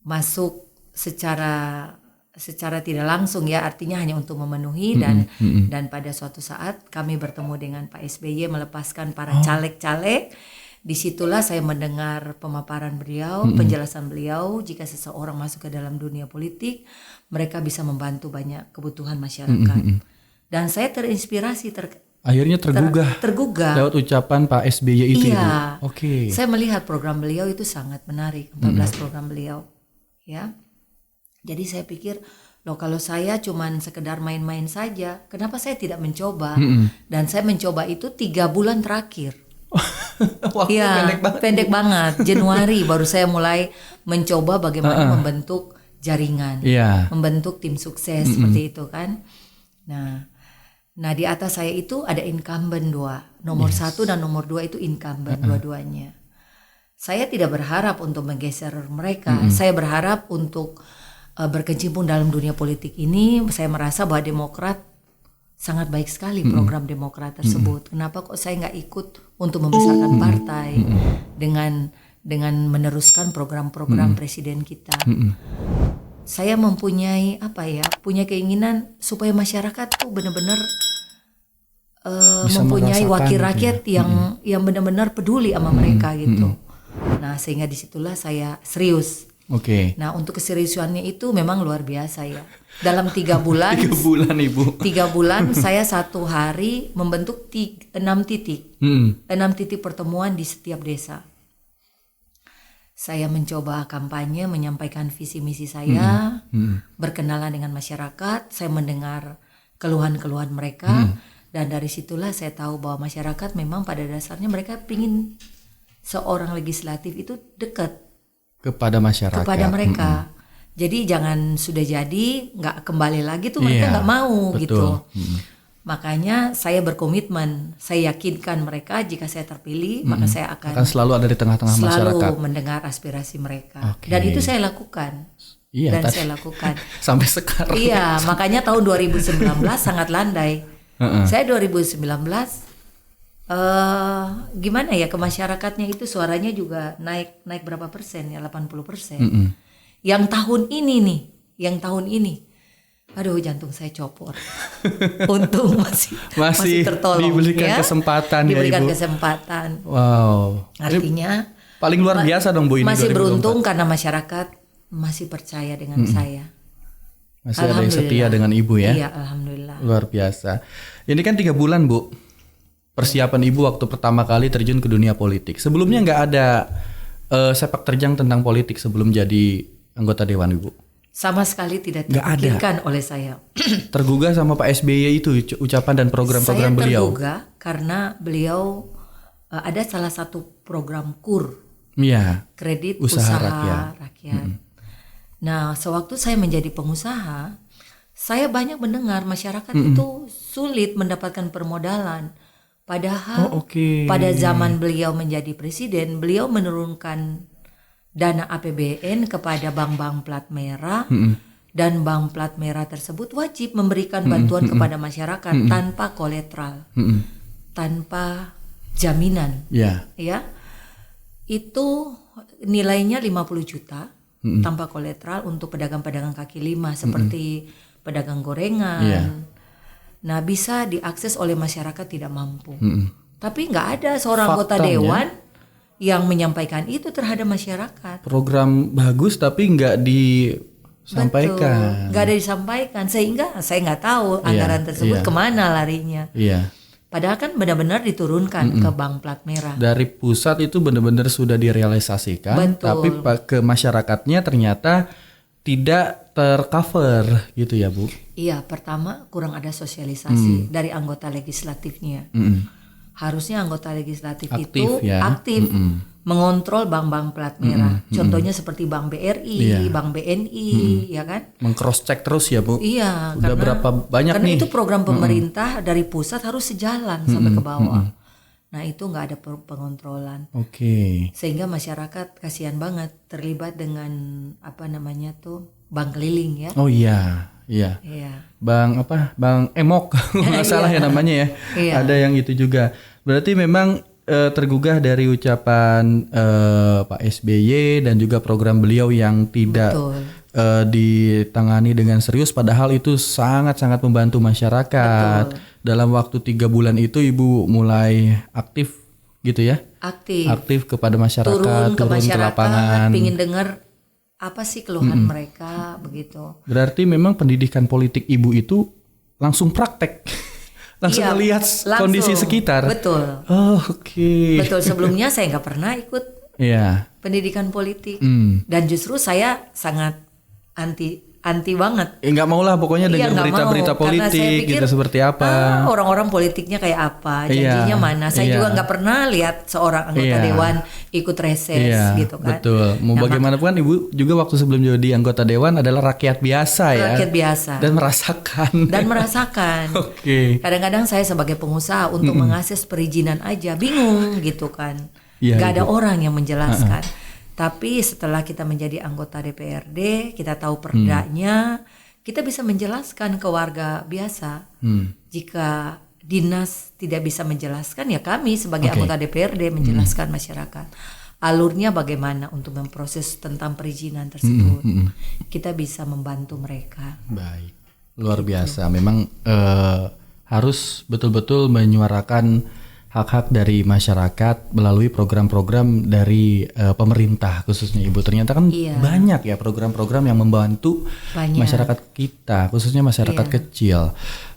masuk secara tidak langsung ya, artinya hanya untuk memenuhi dan pada suatu saat kami bertemu dengan Pak SBY melepaskan para caleg-caleg. Disitulah saya mendengar pemaparan beliau, penjelasan beliau, jika seseorang masuk ke dalam dunia politik, mereka bisa membantu banyak kebutuhan masyarakat. Dan saya terinspirasi, Akhirnya tergugah lewat ucapan Pak SBY itu. iya. Ibu. Oke. Saya melihat program beliau itu sangat menarik, 14 program beliau, ya. Jadi saya pikir, loh kalau saya cuman sekedar main-main saja, kenapa saya tidak mencoba? Dan saya mencoba itu 3 bulan terakhir. Waktu Iya, pendek banget. Januari baru saya mulai mencoba bagaimana membentuk jaringan, Iya. membentuk tim sukses seperti itu kan. Nah di atas saya itu ada incumbent 2, nomor 1 dan nomor 2 itu incumbent dua-duanya. Saya tidak berharap untuk menggeser mereka. Saya berharap untuk berkecimpung dalam dunia politik ini. Saya merasa bahwa Demokrat sangat baik sekali program Demokrat tersebut. Kenapa kok saya nggak ikut untuk membesarkan partai dengan meneruskan program-program presiden kita? Saya mempunyai punya keinginan supaya masyarakat tuh benar-benar Bisa mempunyai merasakan wakil gitu rakyat yang benar-benar peduli sama mereka gitu. Nah, sehingga disitulah saya serius. Oke. Nah, untuk keseriusannya itu memang luar biasa ya. Dalam 3 bulan, 3 bulan Ibu. 3 bulan saya 1 hari membentuk 6 titik. 6 titik pertemuan di setiap desa. Saya mencoba kampanye, menyampaikan visi misi saya, berkenalan dengan masyarakat, saya mendengar keluhan-keluhan mereka, dan dari situlah saya tahu bahwa masyarakat memang pada dasarnya mereka ingin seorang legislatif itu dekat Kepada masyarakat. kepada mereka. Jadi jangan sudah jadi nggak kembali lagi tuh mereka Iya, nggak mau betul. gitu. Makanya saya berkomitmen, saya yakinkan mereka jika saya terpilih maka saya Akan akan selalu ada di tengah-tengah selalu masyarakat. mendengar aspirasi mereka. Oke. Dan itu saya lakukan. Iya, Dan tadi- saya lakukan. Sampai sekarang. Iya, makanya tahun 2019 sangat landai. Saya 2019 gimana ya, ke masyarakatnya itu suaranya juga naik berapa persen ya, 80%. Yang tahun ini aduh jantung saya copot. Untung masih tertolong, diberikan ya. kesempatan Diberikan ya Ibu. kesempatan. Wow. Artinya Paling luar biasa dong Bu ini. masih 2024. beruntung karena masyarakat masih percaya dengan saya. Masih ada yang setia Alhamdulillah. dengan Ibu ya. Iya, alhamdulillah. Luar biasa. Ini kan 3 bulan Bu. Persiapan Ibu waktu pertama kali terjun ke dunia politik. Sebelumnya nggak ada sepak terjang tentang politik sebelum jadi anggota Dewan Ibu. Sama sekali tidak Nggak ada. terpikirkan oleh saya. Tergugah sama Pak SBY itu ucapan dan program-program Saya beliau. tergugah karena beliau ada salah satu program KUR, Iya. kredit Usaha usaha rakyat. rakyat. Nah, sewaktu saya menjadi pengusaha, saya banyak mendengar masyarakat itu sulit mendapatkan permodalan. Padahal Oke. pada zaman beliau menjadi presiden, beliau menurunkan dana APBN kepada bank-bank plat merah, dan bank plat merah tersebut wajib memberikan bantuan kepada masyarakat tanpa kolateral, tanpa jaminan, Ya. ya. Itu nilainya 50 juta tanpa kolateral untuk pedagang-pedagang kaki lima seperti pedagang gorengan. Iya. Nah, bisa diakses oleh masyarakat tidak mampu. Tapi nggak ada seorang anggota Faktanya, dewan yang menyampaikan itu terhadap masyarakat. Program bagus tapi nggak disampaikan. Betul, nggak ada disampaikan sehingga saya nggak tahu anggaran tersebut iya. kemana larinya. Iya. Padahal kan benar-benar diturunkan ke bank plat merah. Dari pusat itu benar-benar sudah direalisasikan, Betul. tapi ke masyarakatnya ternyata tidak tercover gitu ya Bu. Iya, pertama kurang ada sosialisasi dari anggota legislatifnya. Harusnya anggota legislatif Aktif itu ya. aktif mengontrol bank-bank plat merah. Contohnya seperti Bank BRI, Iya. Bank BNI, ya kan? Meng-cross check terus ya Bu. Iya, Udah berapa banyak karena nih? itu program pemerintah dari pusat harus sejalan sampai ke bawah. Nah, itu nggak ada pengontrolan. Oke. Sehingga masyarakat kasihan banget terlibat dengan apa namanya tuh bank keliling ya. Oh iya, iya. Iya. Bang Emok nggak salah ya namanya ya. Iya. Ada yang itu juga. Berarti memang tergugah dari ucapan Pak SBY dan juga program beliau yang tidak Betul. ditangani dengan serius, padahal itu sangat-sangat membantu masyarakat. Dalam waktu 3 bulan itu Ibu mulai aktif gitu ya? Aktif kepada masyarakat, turun ke masyarakat, lapangan. pingin dengar apa sih keluhan mereka begitu. Berarti memang pendidikan politik Ibu itu langsung praktek. Langsung Iya, melihat langsung. kondisi sekitar. Betul. Oh, oke. Betul, sebelumnya saya nggak pernah ikut Iya. pendidikan politik Hmm. dan justru saya sangat anti banget. Nggak mau lah pokoknya Iya, dengar nggak berita-berita mau, karena saya politik pikir, gitu seperti apa. orang-orang politiknya kayak apa, Iya, janjinya mana. Saya iya. juga nggak pernah lihat seorang anggota Iya. dewan ikut reses Iya, gitu kan. betul. Mau Nah, bagaimanapun Ibu juga waktu sebelum jadi anggota dewan adalah rakyat biasa ya. rakyat biasa Dan merasakan. dan merasakan. Oke. Kadang-kadang saya sebagai pengusaha untuk mengakses perizinan aja bingung gitu kan. Iya, Gak ada Ibu. orang yang menjelaskan. Tapi setelah kita menjadi anggota DPRD, kita tahu perdanya, kita bisa menjelaskan ke warga biasa. Jika dinas tidak bisa menjelaskan, ya kami sebagai Oke. anggota DPRD menjelaskan masyarakat. Alurnya bagaimana untuk memproses tentang perizinan tersebut. Kita bisa membantu mereka. Baik. Luar biasa. Memang harus betul-betul menyuarakan hak-hak dari masyarakat melalui program-program dari pemerintah khususnya Ibu. Ternyata kan Iya. banyak ya program-program yang membantu Banyak. masyarakat kita, khususnya masyarakat Iya. kecil.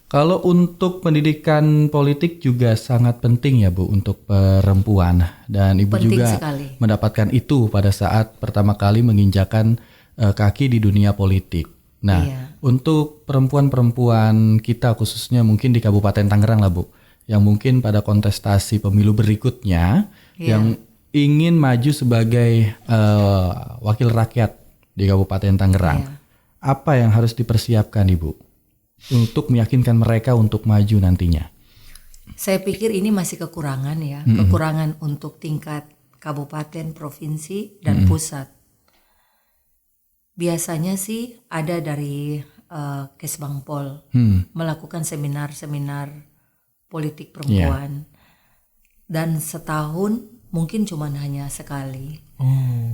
Kalau untuk pendidikan politik juga sangat penting ya Bu untuk perempuan, dan Ibu Penting juga sekali. mendapatkan itu pada saat pertama kali menginjakan kaki di dunia politik. Nah, Iya. untuk perempuan-perempuan kita khususnya mungkin di Kabupaten Tangerang lah Bu, yang mungkin pada kontestasi pemilu berikutnya yang ingin maju sebagai wakil rakyat di Kabupaten Tangerang. Apa yang harus dipersiapkan Ibu untuk meyakinkan mereka untuk maju nantinya? Saya pikir ini masih kekurangan ya, kekurangan untuk tingkat kabupaten, provinsi, dan pusat. Biasanya sih ada dari Kesbangpol melakukan seminar-seminar politik perempuan, dan setahun mungkin cuma hanya sekali.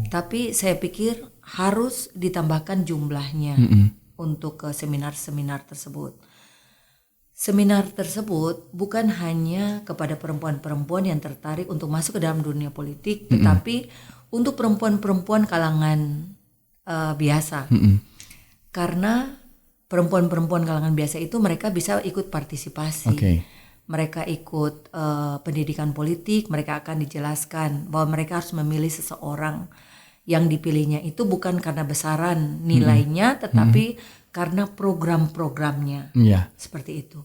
Tapi saya pikir harus ditambahkan jumlahnya untuk ke seminar-seminar tersebut. Seminar tersebut bukan hanya kepada perempuan-perempuan yang tertarik untuk masuk ke dalam dunia politik, tetapi untuk perempuan-perempuan kalangan biasa. Karena perempuan-perempuan kalangan biasa itu mereka bisa ikut partisipasi. Oke. Mereka ikut pendidikan politik, mereka akan dijelaskan bahwa mereka harus memilih seseorang. Yang dipilihnya itu bukan karena besaran nilainya, tetapi karena program-programnya. Iya. Seperti itu.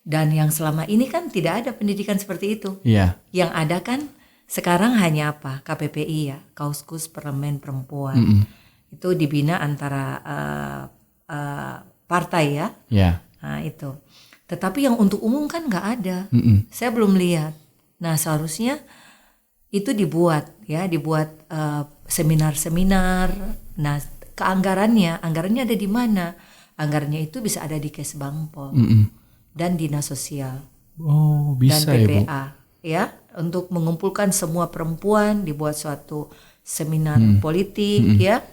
Dan yang selama ini kan tidak ada pendidikan seperti itu. Iya. Yang ada kan sekarang hanya apa? KPPI ya, Kauskus Parlemen Perempuan. Itu dibina antara partai ya. Iya. Nah itu. Tetapi yang untuk umum kan nggak ada. Saya belum lihat. Nah seharusnya itu dibuat seminar-seminar. Nah anggarannya ada di mana? Anggarannya itu bisa ada di Kesbangpol dan Dinas Sosial Oh, bisa dan ya Bu. PPA ya. untuk mengumpulkan semua perempuan, dibuat suatu seminar politik ya.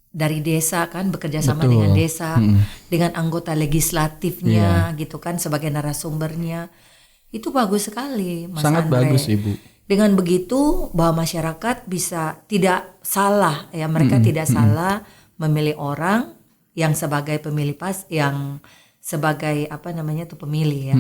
Dari desa kan, bekerja sama dengan desa, dengan anggota legislatifnya gitu kan sebagai narasumbernya. Itu bagus sekali, Mas Sangat Andre. bagus, Ibu. Dengan begitu bahwa masyarakat bisa tidak salah ya, mereka tidak salah memilih orang yang sebagai pemilih yang sebagai pemilih ya.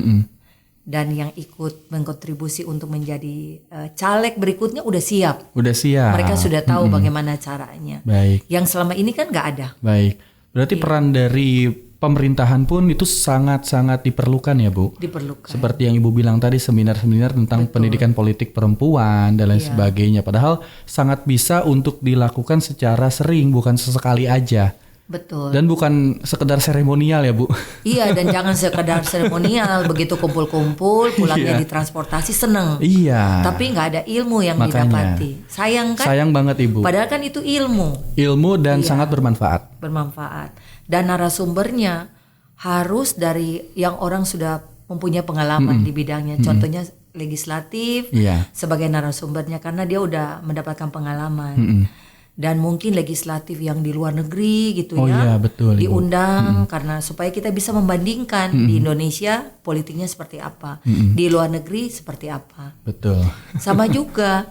Dan yang ikut mengkontribusi untuk menjadi caleg berikutnya udah siap. Udah siap. Mereka sudah tahu bagaimana caranya. Baik. Yang selama ini kan nggak ada. Baik. Berarti peran dari pemerintahan pun itu sangat-sangat diperlukan ya, Bu? Diperlukan. Seperti yang Ibu bilang tadi, seminar-seminar tentang pendidikan politik perempuan dan lain sebagainya. Padahal sangat bisa untuk dilakukan secara sering, bukan sesekali aja. Betul. Dan bukan sekedar seremonial ya, Bu? Iya, dan jangan sekedar seremonial, begitu kumpul-kumpul, pulangnya ditransportasi seneng. Iya. Tapi nggak ada ilmu yang Makanya. didapati. Sayang kan? Sayang banget, Ibu. Padahal kan itu ilmu. Ilmu dan sangat bermanfaat. Bermanfaat. Dan narasumbernya harus dari yang orang sudah mempunyai pengalaman di bidangnya. Contohnya legislatif sebagai narasumbernya karena dia udah mendapatkan pengalaman. Dan mungkin legislatif yang di luar negeri gitu ya. Iya, betul, Ibu. Diundang karena supaya kita bisa membandingkan di Indonesia politiknya seperti apa, di luar negeri seperti apa. Betul. Sama juga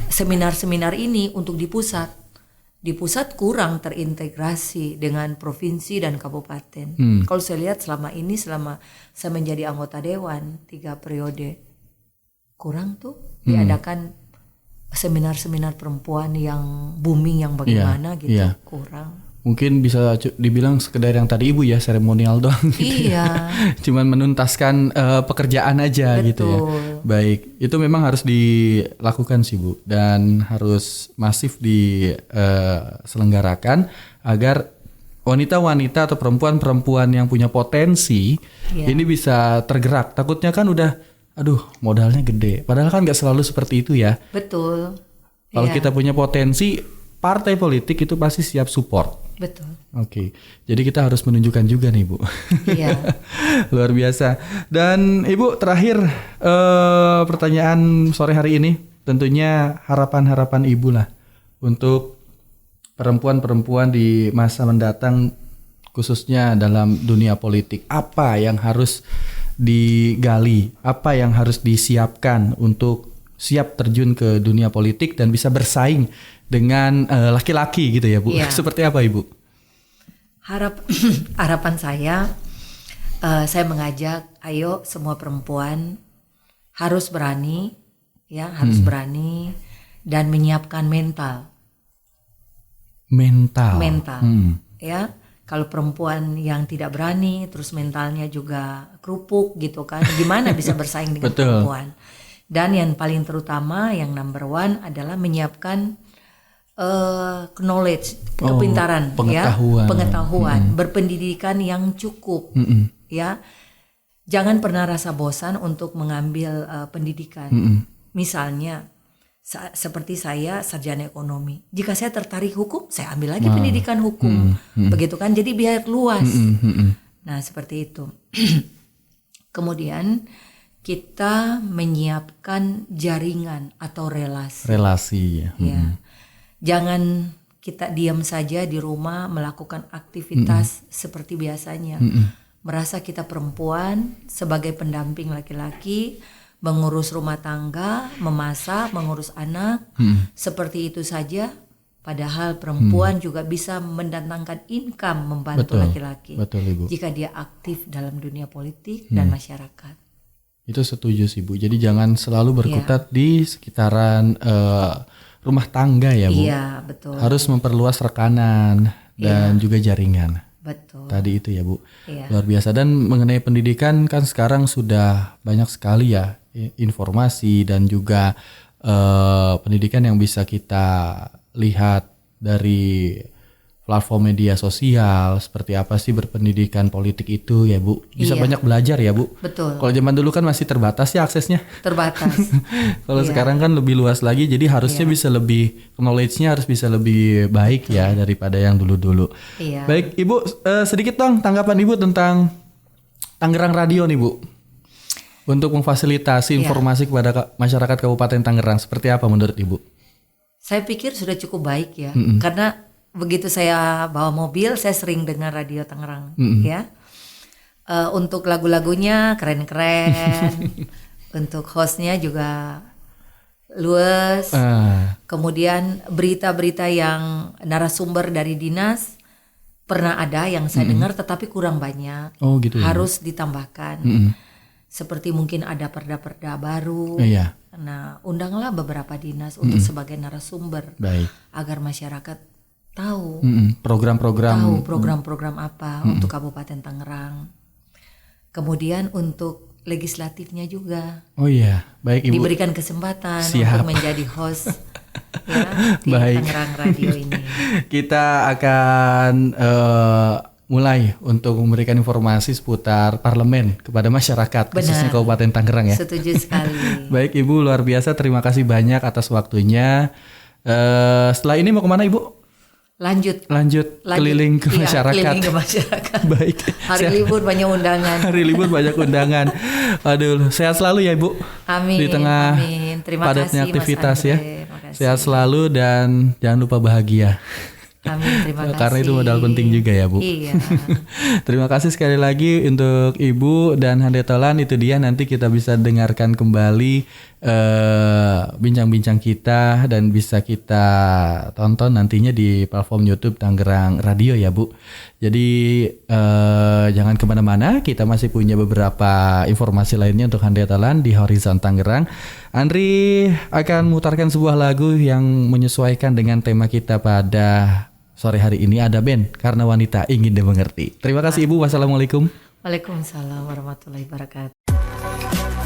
seminar-seminar ini untuk di pusat. Di pusat kurang terintegrasi dengan provinsi dan kabupaten. Kalau saya lihat selama saya menjadi anggota dewan 3 periode, kurang tuh diadakan seminar-seminar perempuan yang booming yang bagaimana kurang. Mungkin bisa dibilang sekedar yang tadi Ibu ya, seremonial doang gitu. Iya. Cuman menuntaskan pekerjaan aja gitu ya. Baik, itu memang harus dilakukan sih Bu, dan harus masif diselenggarakan agar wanita-wanita atau perempuan-perempuan yang punya potensi ini bisa tergerak. Takutnya kan udah modalnya gede. Padahal kan nggak selalu seperti itu ya. Betul. Kalau kita punya potensi, partai politik itu pasti siap support. Betul. Oke. Jadi kita harus menunjukkan juga nih Bu. Iya. Luar biasa. Dan Ibu terakhir pertanyaan sore hari ini, tentunya harapan-harapan Ibu lah untuk perempuan-perempuan di masa mendatang khususnya dalam dunia politik. Apa yang harus digali, apa yang harus disiapkan untuk siap terjun ke dunia politik dan bisa bersaing dengan laki-laki gitu ya Bu. Iya. Seperti apa Ibu? Harapan saya mengajak ayo semua perempuan harus berani ya, harus berani dan menyiapkan mental. Ya. Kalau perempuan yang tidak berani, terus mentalnya juga kerupuk gitu kan, gimana bisa bersaing dengan perempuan? Dan yang paling terutama, yang number one adalah menyiapkan knowledge, kepintaran, pengetahuan, berpendidikan yang cukup, ya. Jangan pernah rasa bosan untuk mengambil pendidikan. Misalnya, seperti saya sarjana ekonomi. Jika saya tertarik hukum, saya ambil lagi pendidikan hukum. Begitu kan, jadi biar luas. Nah, seperti itu. Kemudian kita menyiapkan jaringan atau relasi. Ya. Jangan kita diam saja di rumah melakukan aktivitas seperti biasanya. Merasa kita perempuan sebagai pendamping laki-laki, mengurus rumah tangga, memasak, mengurus anak, seperti itu saja. Padahal perempuan juga bisa mendatangkan income membantu laki-laki. Betul, Ibu. Jika dia aktif dalam dunia politik dan masyarakat. Itu setuju sih Bu. Jadi jangan selalu berkutat di sekitaran rumah tangga ya Bu. Iya, betul. Harus memperluas rekanan dan juga jaringan. Betul. Tadi itu ya Bu. Iya. Luar biasa. Dan mengenai pendidikan kan sekarang sudah banyak sekali ya informasi dan juga pendidikan yang bisa kita lihat dari platform media sosial, seperti apa sih berpendidikan politik itu ya Bu. Bisa banyak belajar ya Bu. Betul. Kalau zaman dulu kan masih terbatas ya aksesnya. Terbatas. Kalau sekarang kan lebih luas lagi, jadi harusnya bisa lebih, knowledge-nya harus bisa lebih baik ya daripada yang dulu-dulu. Iya. Baik Ibu, sedikit dong tanggapan Ibu tentang Tangerang Radio nih Bu. untuk memfasilitasi informasi kepada masyarakat Kabupaten Tangerang seperti apa menurut Ibu? Saya pikir sudah cukup baik ya, karena begitu saya bawa mobil, saya sering dengar radio Tangerang, ya. Untuk lagu-lagunya keren-keren, untuk hostnya juga luas. Kemudian berita-berita yang narasumber dari dinas pernah ada yang saya dengar, tetapi kurang banyak. Oh gitu. Harus ditambahkan. Seperti mungkin ada perda-perda baru. Iya. Nah, undanglah beberapa dinas untuk sebagai narasumber, Baik. agar masyarakat tahu program-program apa untuk Kabupaten Tangerang. Kemudian untuk legislatifnya juga Oh iya, baik Ibu. diberikan kesempatan Siap. untuk menjadi host ya, di Baik. Tangerang Radio ini. Kita akan mulai untuk memberikan informasi seputar parlemen kepada masyarakat, khususnya Kabupaten Tangerang ya. Setuju sekali. Baik Ibu, luar biasa, terima kasih banyak atas waktunya. Setelah ini mau kemana Ibu? Lanjut Keliling ke iya, masyarakat. keliling ke masyarakat. Baik. Hari libur banyak undangan. Hari libur banyak undangan. Aduh, sehat selalu ya Ibu. Amin. Di tengah Amin. Terima padatnya kasih, aktivitas Mas ya. Andre. Makasih. Sehat selalu dan jangan lupa bahagia. Amin, terima kasih. Karena itu modal penting juga ya Bu. Iya. Terima kasih sekali lagi untuk Ibu dan Hande Tolan. Itu dia, nanti kita bisa dengarkan kembali bincang-bincang kita dan bisa kita tonton nantinya di platform YouTube Tangerang Radio ya Bu. Jadi jangan kemana-mana, kita masih punya beberapa informasi lainnya untuk Hande Tolan di Horizon Tangerang. Andri akan memutarkan sebuah lagu yang menyesuaikan dengan tema kita pada sore hari ini. Ada band Karena Wanita Ingin Dimengerti. Terima kasih Ibu. Wassalamualaikum. Waalaikumsalam warahmatullahi wabarakatuh.